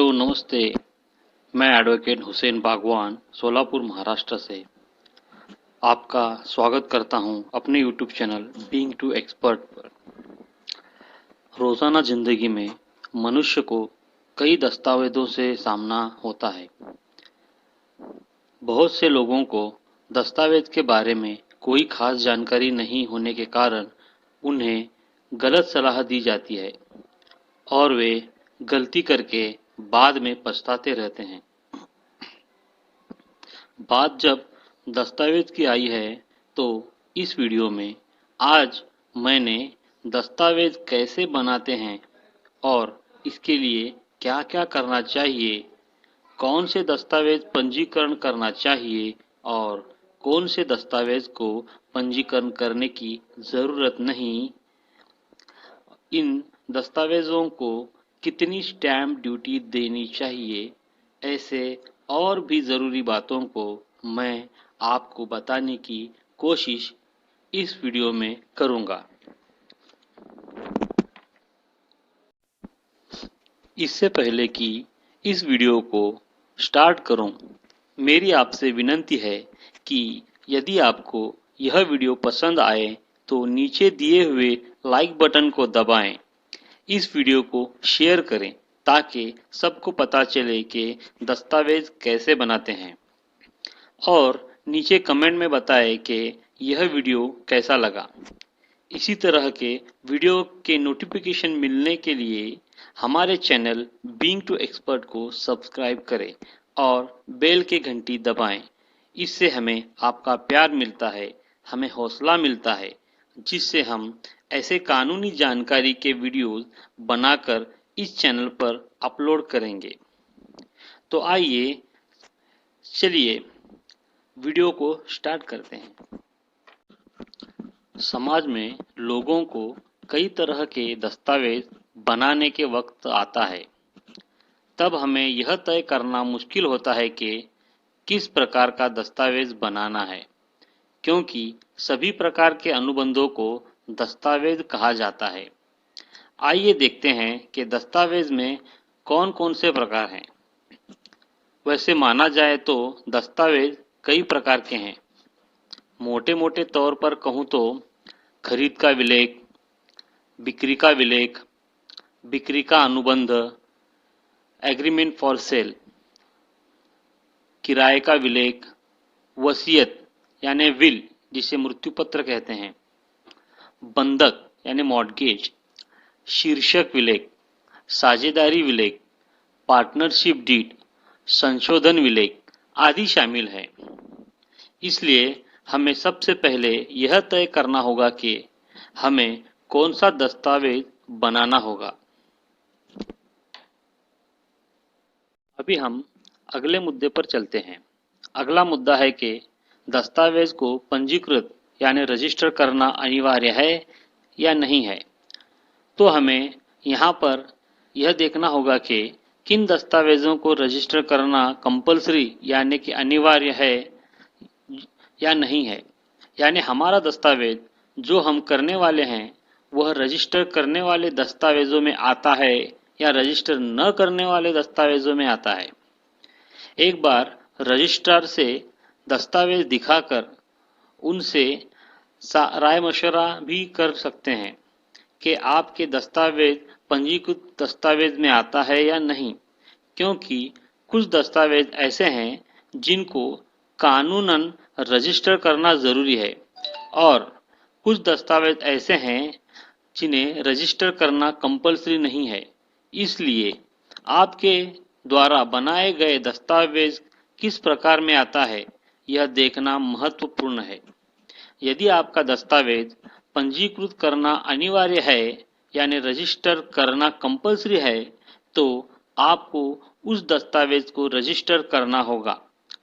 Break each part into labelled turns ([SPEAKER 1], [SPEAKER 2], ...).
[SPEAKER 1] Hello नमस्ते। मैं advocate Hussain बागवान सोलापुर महाराष्ट्र से आपका स्वागत करता हूं अपने YouTube channel being to expert पर। रोज़ाना ज़िंदगी में मनुष्य को कई दस्तावेज़ों से सामना होता है। बहुत से लोगों को दस्तावेज़ के बारे में कोई खास जानकारी नहीं होने के कारण उन्हें गलत सलाह दी जाती है और वे गलती करके बाद में पछताते रहते हैं। बात जब दस्तावेज की आई है तो इस वीडियो में आज मैंने दस्तावेज कैसे बनाते हैं और इसके लिए क्या क्या करना चाहिए, कौन से दस्तावेज पंजीकरण करना चाहिए और कौन से दस्तावेज को पंजीकरण करने की ज़रूरत नहीं, इन दस्तावेज़ों को कितनी स्टैम्प ड्यूटी देनी चाहिए, ऐसे और भी ज़रूरी बातों को मैं आपको बताने की कोशिश इस वीडियो में करूँगा। इससे पहले कि इस वीडियो को स्टार्ट करूं, मेरी आपसे विनती है कि यदि आपको यह वीडियो पसंद आए तो नीचे दिए हुए लाइक बटन को दबाएं। इस वीडियो को शेयर करें ताकि सबको पता चले कि दस्तावेज कैसे बनाते हैं और नीचे कमेंट में बताएं कि यह वीडियो कैसा लगा। इसी तरह के वीडियो के नोटिफिकेशन मिलने के लिए हमारे चैनल बीइंग टू एक्सपर्ट को सब्सक्राइब करें और बेल की घंटी दबाएं। इससे हमें आपका प्यार मिलता है, हमें हौसला मिलता है, जिससे हम ऐसे कानूनी जानकारी के वीडियोस बनाकर इस चैनल पर अपलोड करेंगे। तो आइए चलिए वीडियो को स्टार्ट करते हैं। समाज में लोगों को कई तरह के दस्तावेज बनाने के वक्त आता है, तब हमें यह तय करना मुश्किल होता है कि किस प्रकार का दस्तावेज बनाना है, क्योंकि सभी प्रकार के अनुबंधों को दस्तावेज कहा जाता है। आइए देखते हैं कि दस्तावेज में कौन कौन से प्रकार हैं। वैसे माना जाए तो दस्तावेज कई प्रकार के हैं। मोटे मोटे तौर पर कहूँ तो खरीद का विलेख, बिक्री का विलेख, बिक्री का अनुबंध, एग्रीमेंट फॉर सेल, किराए का विलेख, वसीयत यानी विल जिसे मृत्यु पत्र कहते हैं, बंधक यानी मॉर्गेज, शीर्षक विलेख, साझेदारी विलेख, पार्टनरशिप डीड, संशोधन विलेख आदि शामिल है। इसलिए हमें सबसे पहले यह तय करना होगा कि हमें कौन सा दस्तावेज बनाना होगा। अभी हम अगले मुद्दे पर चलते हैं। अगला मुद्दा है कि दस्तावेज को पंजीकृत यानी रजिस्टर करना अनिवार्य है या नहीं है। तो हमें यहाँ पर यह देखना होगा कि किन दस्तावेजों को रजिस्टर करना कंपलसरी यानी कि अनिवार्य है या नहीं है। यानी हमारा दस्तावेज जो हम करने वाले हैं वह रजिस्टर करने वाले दस्तावेजों में आता है या रजिस्टर न करने वाले दस्तावेजों में आता है। एक बार रजिस्ट्रार से दस्तावेज दिखाकर उनसे राय मशवरा भी कर सकते हैं कि आपके दस्तावेज पंजीकृत दस्तावेज में आता है या नहीं, क्योंकि कुछ दस्तावेज ऐसे हैं जिनको कानूनन रजिस्टर करना ज़रूरी है और कुछ दस्तावेज ऐसे हैं जिन्हें रजिस्टर करना कंपलसरी नहीं है। इसलिए आपके द्वारा बनाए गए दस्तावेज किस प्रकार में आता है यह देखना महत्वपूर्ण है। यदि आपका दस्तावेज पंजीकृत करना अनिवार्य है यानी रजिस्टर करना कंपलसरी है तो आपको उस दस्तावेज को रजिस्टर करना होगा।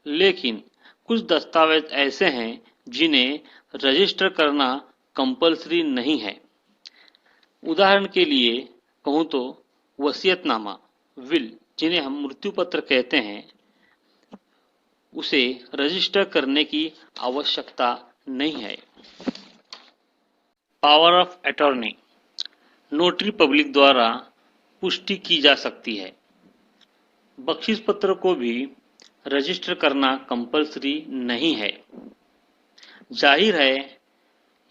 [SPEAKER 1] लेकिन कुछ दस्तावेज ऐसे हैं जिन्हें रजिस्टर करना कंपलसरी नहीं है। उदाहरण के लिए कहूँ तो वसीयतनामा विल जिन्हें हम मृत्यु पत्र कहते हैं, उसे रजिस्टर करने की आवश्यकता नहीं है। Power of attorney notary public द्वारा पुष्टि की जा सकती है। बख्शीश पत्र को भी रजिस्टर करना कंपलसरी नहीं है। जाहिर है,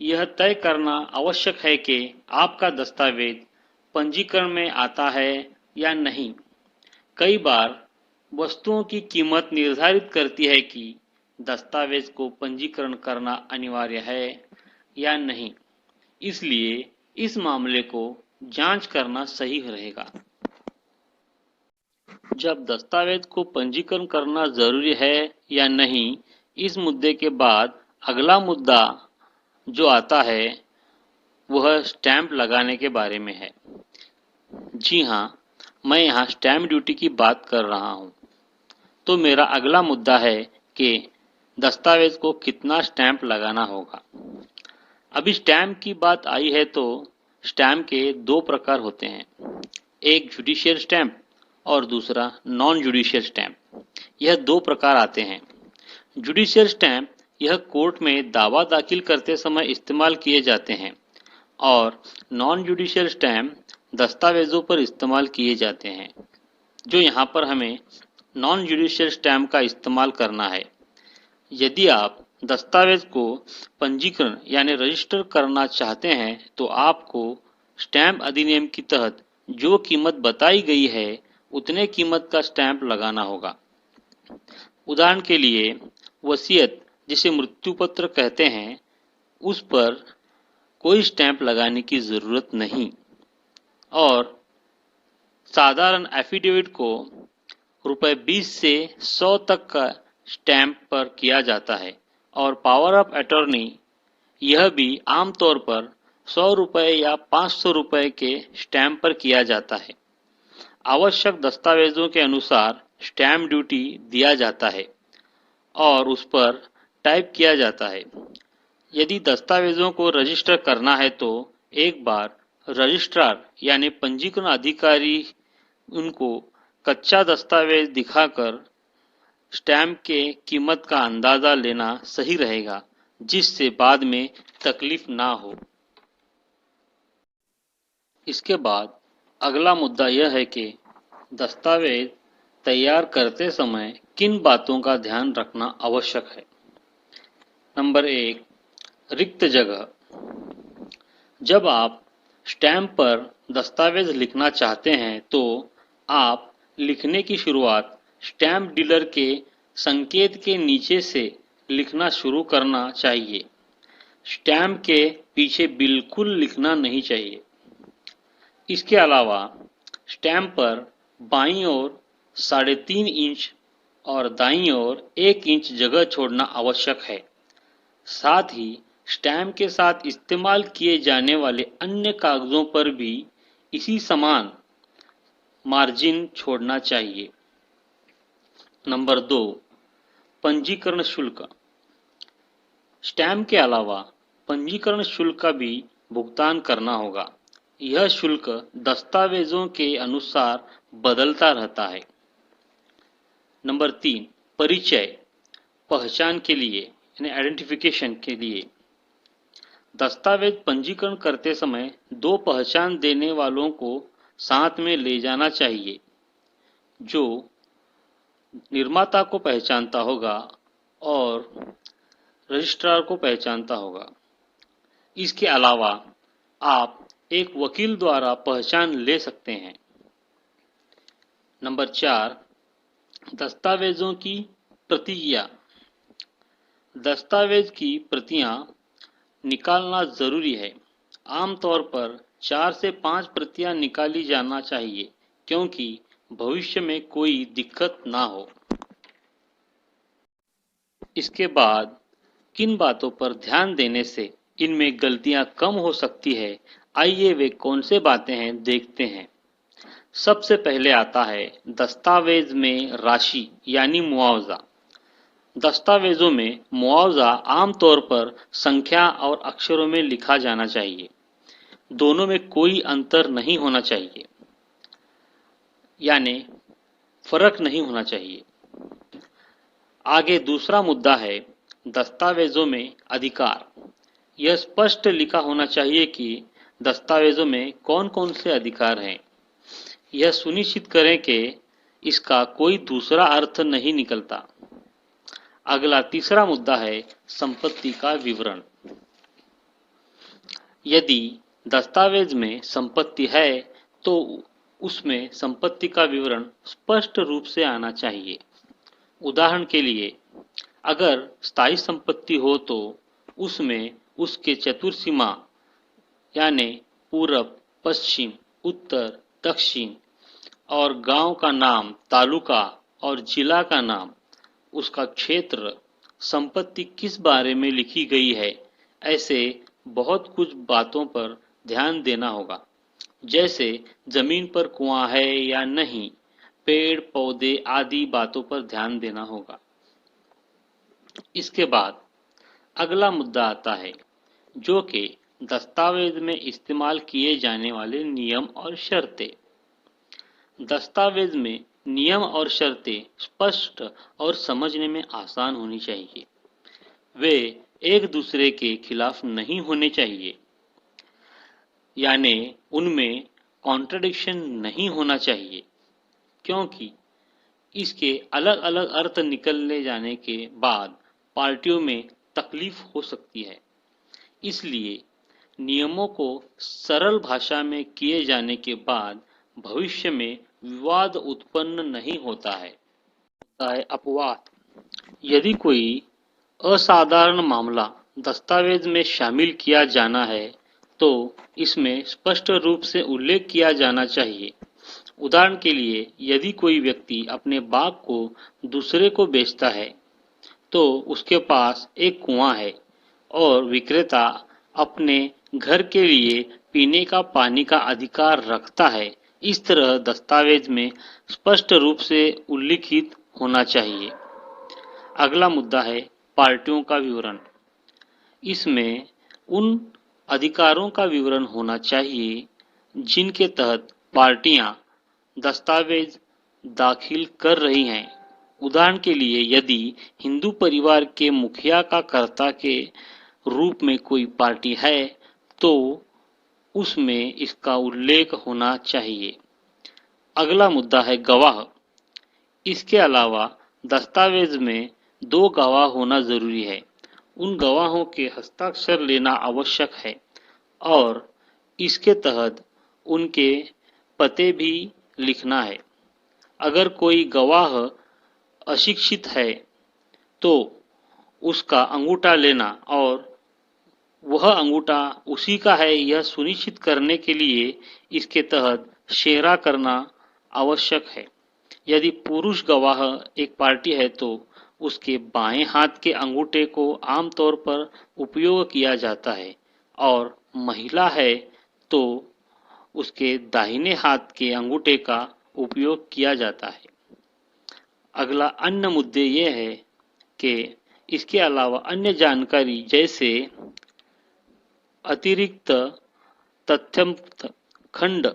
[SPEAKER 1] यह तय करना आवश्यक है कि आपका दस्तावेज पंजीकरण में आता है या नहीं। कई बार वस्तुओं की कीमत निर्धारित करती है कि दस्तावेज को पंजीकरण करना अनिवार्य है या नहीं, इसलिए इस मामले को जांच करना सही रहेगा। जब दस्तावेज को पंजीकरण करना जरूरी है या नहीं, इस मुद्दे के बाद अगला मुद्दा जो आता है वह स्टैंप लगाने के बारे में है। जी हाँ, मैं यहाँ स्टैंप ड्यूटी की बात कर रहा हूँ। तो मेरा अगला मुद्दा है कि दस्तावेज को कितना स्टैंप लगाना होगा। अभी स्टैंप की बात आई है तो स्टैंप के दो प्रकार होते हैं, एक जुडिशियल स्टैंप और दूसरा नॉन जुडिशियल स्टैंप। यह दो प्रकार आते हैं। जुडिशियल स्टैंप यह कोर्ट में दावा दाखिल करते समय इस्तेमाल किए जाते हैं और नॉन जुडिशियल स्टैंप दस्तावेजों पर इस्तेमाल किए जाते हैं। जो यहाँ पर हमें नॉन जुडिशियल स्टैंप का इस्तेमाल करना है। यदि आप दस्तावेज को पंजीकरण यानी रजिस्टर करना चाहते हैं तो आपको स्टैंप अधिनियम के तहत जो कीमत बताई गई है उतने कीमत का स्टैंप लगाना होगा। उदाहरण के लिए वसीयत, जिसे मृत्यु पत्र कहते हैं, उस पर कोई स्टैंप लगाने की जरूरत नहीं और साधारण एफिडेविट को रुपए 20 से 100 तक का स्टैंप पर किया जाता है और पावर ऑफ अटॉर्नी यह भी आमतौर पर 100 रुपए या 500 रुपए के स्टैंप पर किया जाता है। आवश्यक दस्तावेजों के अनुसार स्टैंप ड्यूटी दिया जाता है और उस पर टाइप किया जाता है। यदि दस्तावेजों को रजिस्टर करना है तो एक बार रजिस्ट्रार यानी पंजीकरण अधिकारी उनको कच्चा दस्तावेज दिखाकर स्टैंप के कीमत का अंदाजा लेना सही रहेगा, जिससे बाद में तकलीफ ना हो। इसके बाद अगला मुद्दा यह है कि दस्तावेज तैयार करते समय किन बातों का ध्यान रखना आवश्यक है। नंबर 1, रिक्त जगह। जब आप स्टैंप पर दस्तावेज लिखना चाहते हैं तो आप लिखने की शुरुआत स्टैंप डीलर के संकेत के नीचे से लिखना शुरू करना चाहिए। स्टैंप के पीछे बिल्कुल लिखना नहीं चाहिए। इसके अलावा स्टैंप पर बाईं ओर 3.5 इंच और दाईं ओर 1 इंच जगह छोड़ना आवश्यक है। साथ ही स्टैंप के साथ इस्तेमाल किए जाने वाले अन्य कागजों पर भी इसी समान मार्जिन छोड़ना चाहिए। नंबर 2, पंजीकरण शुल्क। स्टैंप के अलावा पंजीकरण शुल्क का भी भुगतान करना होगा। यह शुल्क दस्तावेजों के अनुसार बदलता रहता है। नंबर 3, परिचय, पहचान के लिए यानी आइडेंटिफिकेशन के लिए। दस्तावेज पंजीकरण करते समय 2 पहचान देने वालों को साथ में ले जाना चाहिए, जो निर्माता को पहचानता होगा और रजिस्ट्रार को पहचानता होगा। इसके अलावा आप एक वकील द्वारा पहचान ले सकते हैं। नंबर 4, दस्तावेजों की प्रतियां। दस्तावेज की प्रतियां निकालना जरूरी है। आमतौर पर 4 से 5 प्रतियां निकाली जाना चाहिए, क्योंकि भविष्य में कोई दिक्कत ना हो। इसके बाद किन बातों पर ध्यान देने से इनमें गलतियां कम हो सकती है, आइए वे कौन से बातें हैं देखते हैं। सबसे पहले आता है दस्तावेज में राशि यानी मुआवजा। दस्तावेजों में मुआवजा आमतौर पर संख्या और अक्षरों में लिखा जाना चाहिए। दोनों में कोई अंतर नहीं होना चाहिए, यानी फर्क नहीं होना चाहिए। आगे दूसरा मुद्दा है दस्तावेजों में अधिकार। यह स्पष्ट लिखा होना चाहिए कि दस्तावेजों में कौन कौन से अधिकार हैं। यह सुनिश्चित करें कि इसका कोई दूसरा अर्थ नहीं निकलता। अगला तीसरा मुद्दा है संपत्ति का विवरण। यदि दस्तावेज में संपत्ति है तो उसमें संपत्ति का विवरण स्पष्ट रूप से आना चाहिए। उदाहरण के लिए, अगर स्थायी संपत्ति हो तो उसमें उसके चतुर्सीमा यानी पूरब, पश्चिम, उत्तर, दक्षिण और गांव का नाम, तालुका और जिला का नाम, उसका क्षेत्र, संपत्ति किस बारे में लिखी गई है, ऐसे बहुत कुछ बातों पर ध्यान देना होगा। जैसे जमीन पर कुआं है या नहीं, पेड़ पौधे आदि बातों पर ध्यान देना होगा। इसके बाद अगला मुद्दा आता है जो कि दस्तावेज में इस्तेमाल किए जाने वाले नियम और शर्तें। दस्तावेज में नियम और शर्तें स्पष्ट और समझने में आसान होनी चाहिए। वे एक दूसरे के खिलाफ नहीं होने चाहिए, यानी उनमें कॉन्ट्रडिक्शन नहीं होना चाहिए, क्योंकि इसके अलग अलग अर्थ निकलने जाने के बाद पार्टियों में तकलीफ हो सकती है। इसलिए नियमों को सरल भाषा में किए जाने के बाद भविष्य में विवाद उत्पन्न नहीं होता है। अपवाद। यदि कोई असाधारण मामला दस्तावेज में शामिल किया जाना है तो इसमें स्पष्ट रूप से उल्लेख किया जाना चाहिए। उदाहरण के लिए, यदि कोई व्यक्ति अपने बाग को दूसरे को बेचता है तो उसके पास एक कुआं है और विक्रेता अपने घर के लिए पीने का पानी का अधिकार रखता है। इस तरह दस्तावेज में स्पष्ट रूप से उल्लिखित होना चाहिए। अगला मुद्दा है पार्टियों का विवरण। इसमें उन अधिकारों का विवरण होना चाहिए जिनके तहत पार्टियां दस्तावेज दाखिल कर रही हैं। उदाहरण के लिए, यदि हिंदू परिवार के मुखिया का कर्ता के रूप में कोई पार्टी है तो उसमें इसका उल्लेख होना चाहिए। अगला मुद्दा है गवाह। इसके अलावा दस्तावेज में 2 गवाह होना जरूरी है। उन गवाहों के हस्ताक्षर लेना आवश्यक है और इसके तहत उनके पते भी लिखना है। अगर कोई गवाह अशिक्षित है तो उसका अंगूठा लेना और वह अंगूठा उसी का है यह सुनिश्चित करने के लिए इसके तहत शेरा करना आवश्यक है। यदि पुरुष गवाह एक पार्टी है तो उसके बाएं हाथ के अंगूठे को आमतौर पर उपयोग किया जाता है और महिला है तो उसके दाहिने हाथ के अंगूठे का उपयोग किया जाता है। अगला अन्य मुद्दे ये है कि इसके अलावा अन्य जानकारी जैसे अतिरिक्त तथ्य खंड,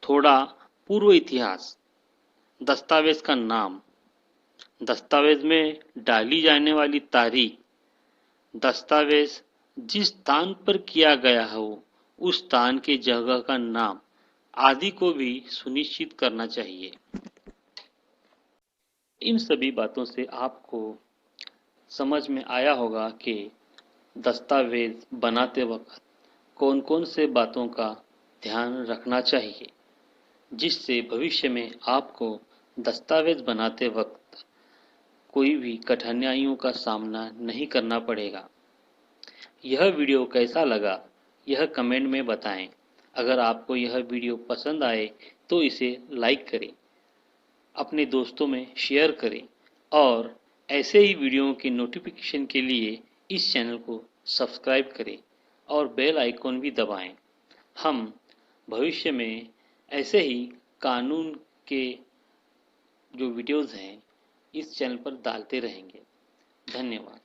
[SPEAKER 1] थोड़ा पूर्व इतिहास, दस्तावेज का नाम, दस्तावेज में डाली जाने वाली तारीख, दस्तावेज जिस स्थान पर किया गया हो उस स्थान के जगह का नाम आदि को भी सुनिश्चित करना चाहिए। इन सभी बातों से आपको समझ में आया होगा कि दस्तावेज बनाते वक्त कौन कौन से बातों का ध्यान रखना चाहिए, जिससे भविष्य में आपको दस्तावेज बनाते वक्त कोई भी कठिनाइयों का सामना नहीं करना पड़ेगा। यह वीडियो कैसा लगा यह कमेंट में बताएं। अगर आपको यह वीडियो पसंद आए तो इसे लाइक करें, अपने दोस्तों में शेयर करें और ऐसे ही वीडियो की नोटिफिकेशन के लिए इस चैनल को सब्सक्राइब करें और बेल आइकॉन भी दबाएं। हम भविष्य में ऐसे ही कानून के जो वीडियोज़ हैं इस चैनल पर डालते रहेंगे। धन्यवाद।